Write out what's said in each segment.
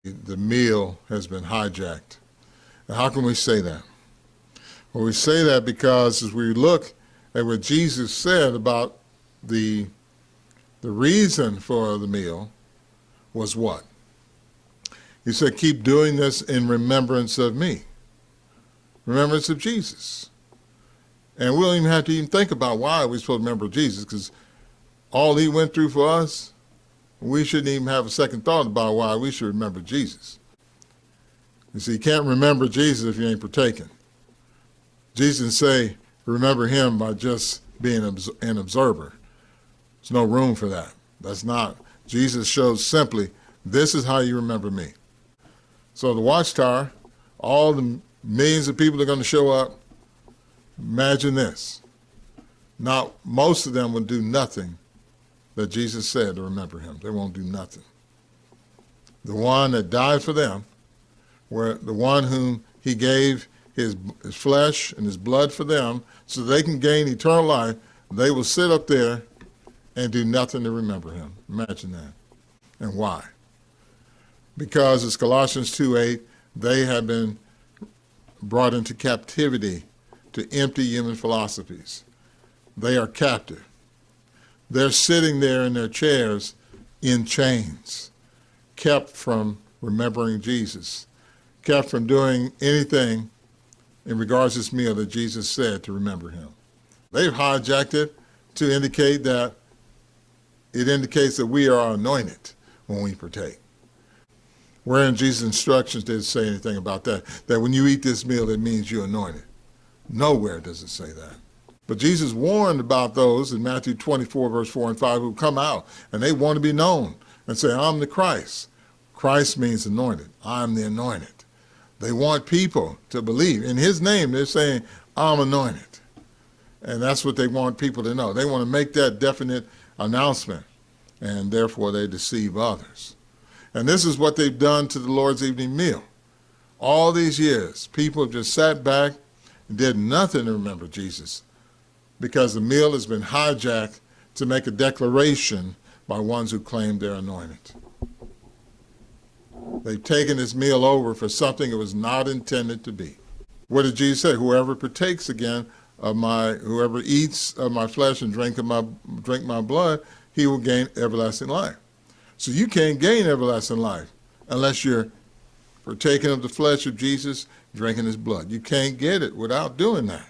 The meal has been hijacked. And how can we say that? Well, we say that because as we look at what Jesus said about the reason for the meal was what? He said, keep doing this in remembrance of me. Remembrance of Jesus. And we don't even have to even think about why we're supposed to remember Jesus, because all he went through for us, we shouldn't even have a second thought about why we should remember Jesus. You see, you can't remember Jesus if you ain't partaking. Jesus didn't say, remember him by just being an observer. There's no room for that. That's not. Jesus shows simply, this is how you remember me. So the Watchtower, all the millions of people are going to show up. Imagine this. Now, most of them will do nothing that Jesus said to remember him. They won't do nothing. The one that died for them, the one whom he gave his flesh and his blood for them so they can gain eternal life, they will sit up there and do nothing to remember him. Imagine that. And why? Because as Colossians 2:8, they have been brought into captivity to empty human philosophies. They are captive. They're sitting there in their chairs in chains, kept from remembering Jesus, kept from doing anything in regards to this meal that Jesus said to remember him. They've hijacked it to indicate that it indicates that we are anointed when we partake. Where in Jesus' instructions did it say anything about that? That when you eat this meal, it means you're anointed. Nowhere does it say that. But Jesus warned about those in Matthew 24, verse 4 and 5, who come out and they want to be known and say, I'm the Christ. Christ means anointed. I'm the anointed. They want people to believe. In his name, they're saying, I'm anointed. And that's what they want people to know. They want to make that definite announcement, and therefore they deceive others. And this is what they've done to the Lord's evening meal. All these years, people have just sat back and did nothing to remember Jesus, because the meal has been hijacked to make a declaration by ones who claim they're anointed. They've taken this meal over for something it was not intended to be. What did Jesus say? Whoever partakes again of whoever eats of my flesh and drink my blood, he will gain everlasting life. So you can't gain everlasting life unless you're partaking of the flesh of Jesus, drinking his blood. You can't get it without doing that.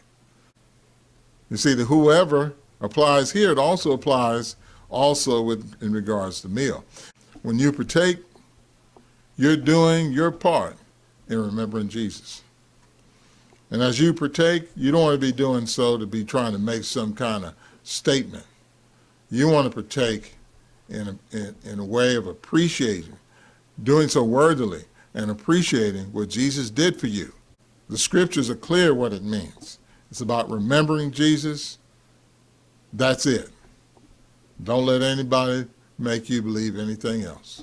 You see, the whoever applies here, it also applies in regards to meal. When you partake, you're doing your part in remembering Jesus. And as you partake, you don't want to be doing so to be trying to make some kind of statement. You want to partake in a way of appreciating, doing so worthily and appreciating what Jesus did for you. The scriptures are clear what it means. It's about remembering Jesus. That's it. Don't let anybody make you believe anything else.